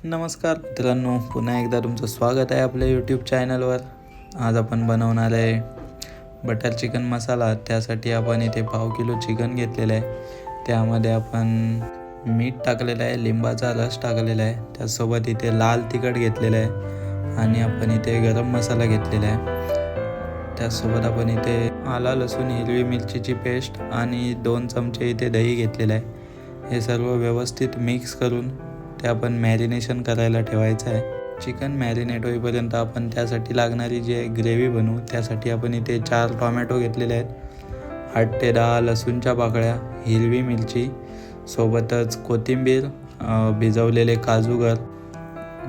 नमस्कार मित्रांनो, पुन्हा एकदा तुमचं स्वागत आहे आपल्या यूट्यूब चॅनलवर. आज आपण बनवणार आहे बटर चिकन मसाला. त्यासाठी आपण इथे 1/2 किलो चिकन घेतलेलं आहे. त्यामध्ये आपण मीठ टाकलेलं आहे, लिंबाचा रस टाकलेला आहे, त्यासोबत इथे लाल तिखट घेतलेलं आहे आणि आपण इथे गरम मसाला घेतलेला आहे. त्यासोबत आपण इथे आला लसूण हिरवी मिरचीची पेस्ट आणि 2 चमचे इथे दही घेतलेलं आहे. हे सर्व व्यवस्थित मिक्स करून ते आपण मॅरिनेशन करायला ठेवायचं आहे. चिकन मॅरिनेट होईपर्यंत आपण त्यासाठी लागणारी जी ग्रेव्ही बनवू. त्यासाठी आपण इथे 4 टोमॅटो घेतलेले आहेत, 8 ते 10 लसूणच्या पाकळ्या, हिरवी मिरची, सोबतच कोथिंबीर, भिजवलेले काजूगर,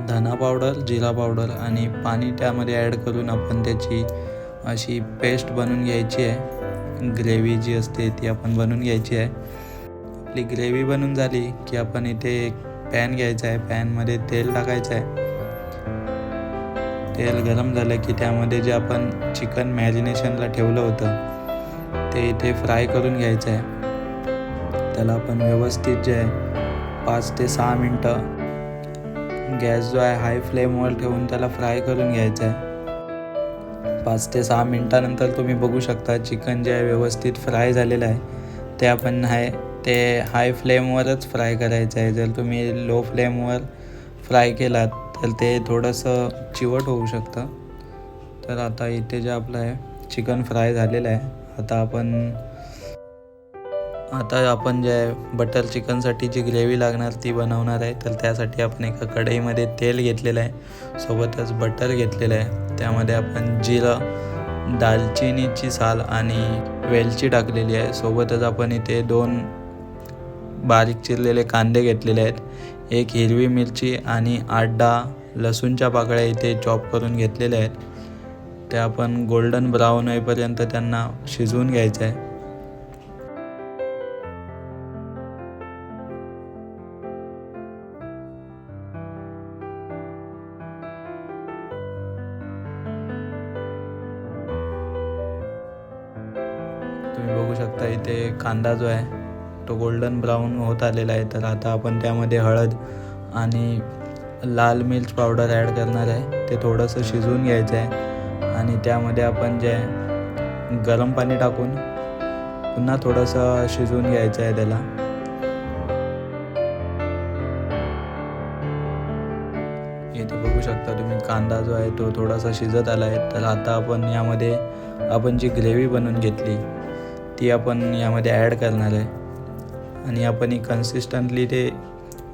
धना पावडर, जिरा पावडर आणि पाणी त्यामध्ये ॲड करून आपण त्याची अशी पेस्ट बनवून घ्यायची आहे. ग्रेव्ही जी असते ती आपण बनवून घ्यायची आहे. आपली ग्रेव्ही बनवून झाली की आपण इथे एक पॅन घ्यायचा आहे. पॅनमध्ये तेल टाकायचं आहे. तेल गरम झालं की त्यामध्ये जे आपण चिकन मॅरिनेशनला ठेवलं होतं ते इथे फ्राय करून घ्यायचं आहे. त्याला आपण व्यवस्थित जे आहे 5 ते 6 मिनटं गॅस जो आहे हाय फ्लेमवर ठेवून त्याला फ्राय करून घ्यायचं आहे. 5 ते 6 मिनटानंतर तुम्ही बघू शकता चिकन जे आहे व्यवस्थित फ्राय झालेलं आहे. ते आपण हाय फ्लेमवरच फ्राय करायचं आहे. जर तुम्ही लो फ्लेमवर फ्राय केलात तर ते थोडंसं चिवट होऊ शकतं. तर आता इथे जे आपलं आहे चिकन फ्राय झालेलं आहे. आता आपण जे आहे बटर चिकनसाठी जी ग्रेव्ही लागणार ती बनवणार आहे. तर त्यासाठी आपण एका कढईमध्ये तेल घेतलेलं आहे, सोबतच बटर घेतलेलं आहे. त्यामध्ये आपण जिरं, दालचिनीची साल आणि वेलची टाकलेली आहे. सोबतच आपण इथे 2 बारीक चिरलेले कांदे घेतलेले आहेत, 1 हिरवी मिरची आणि 8-10 लसूणच्या पाकळ्या इथे चॉप करून घेतलेल्या आहेत. ते आपण गोल्डन ब्राऊन होईपर्यंत त्यांना शिजवून घ्यायचं आहे. तुम्ही बघू शकता इथे कांदा जो आहे तो गोल्डन ब्राऊन होत आलेला आहे. तर आता आपण त्यामध्ये हळद आणि लाल मिर्च पावडर ॲड करणार आहे. ते थोडंसं शिजवून घ्यायचं आहे आणि त्यामध्ये आपण जे आहे गरम पाणी टाकून पुन्हा थोडंसं शिजवून घ्यायचं आहे त्याला. इथे बघू शकता तुम्ही कांदा जो आहे तो थोडासा शिजत आला आहे. तर आता आपण यामध्ये जी ग्रेव्ही बनवून घेतली ती आपण यामध्ये ॲड करणार आहे आणि आपण कन्सिस्टंटली ते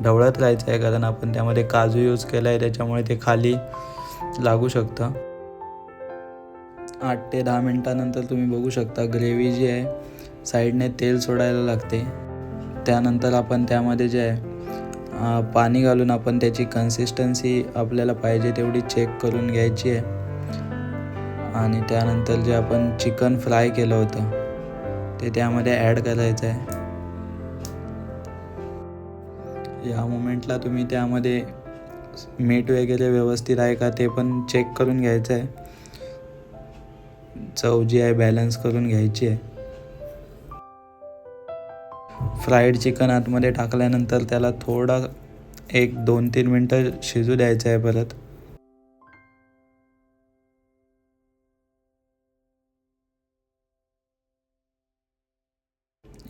ढवळत राहायचं आहे, कारण आपण त्यामध्ये काजू यूज केला आहे त्याच्यामुळे ते खाली लागू शकतं. 8 ते 10 मिनटानंतर तुम्ही बघू शकता ग्रेव्ही जी आहे साईडने तेल सोडायला लागते. त्यानंतर आपण त्यामध्ये जे आहे पाणी घालून आपण त्याची कन्सिस्टन्सी आपल्याला पाहिजे तेवढी चेक करून घ्यायची आहे आणि त्यानंतर जे आपण चिकन फ्राय केलं होतं ते त्यामध्ये ॲड करायचं आहे. या मोमेंटला तुम्ही त्यामध्ये मीठ वगैरे व्यवस्थित आहे का ते पण चेक करून घ्यायचं आहे. चव जी आहे बॅलन्स करून घ्यायची आहे. फ्राईड चिकन आतमध्ये टाकल्यानंतर त्याला थोडा 1-2-3 मिनटं शिजू द्यायचं आहे. परत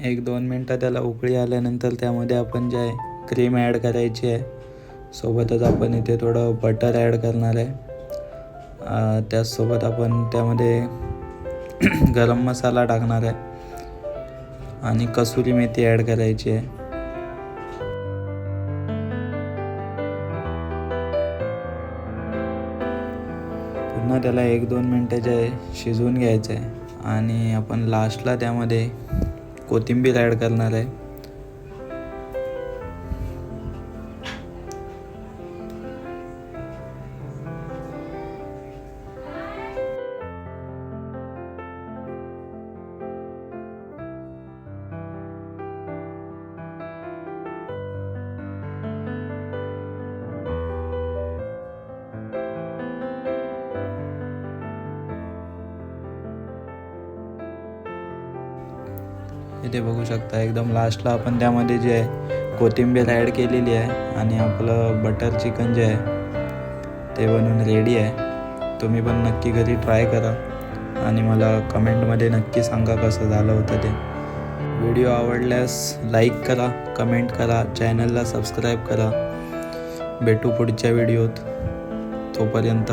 1-2 मिनटं त्याला उकळी आल्यानंतर त्यामध्ये आपण जे आहे क्रीम ॲड करायची आहे. सोबतच आपण इथे थोडं बटर ॲड करणार आहे. त्याचसोबत आपण त्यामध्ये गरम मसाला टाकणार आहे आणि कसुरी मेथी ॲड करायची आहे. पुन्हा त्याला 1-2 मिनटं जे आहे शिजवून घ्यायचं आहे आणि आपण लास्टला त्यामध्ये कोथिंबीर ॲड करणार आहे. इथे बघू शकता एकदम लास्टला आपण त्यामध्ये जे आहे कोथिंबीर ॲड केलेली आहे आणि आपलं बटर चिकन जे आहे ते बनवून रेडी आहे. तुम्ही पण नक्की घरी ट्राय करा आणि मला कमेंटमध्ये नक्की सांगा कसं झालं होतं ते. व्हिडिओ आवडल्यास लाईक करा, कमेंट करा, चॅनलला सबस्क्राईब करा. भेटू पुढच्या व्हिडिओत. तोपर्यंत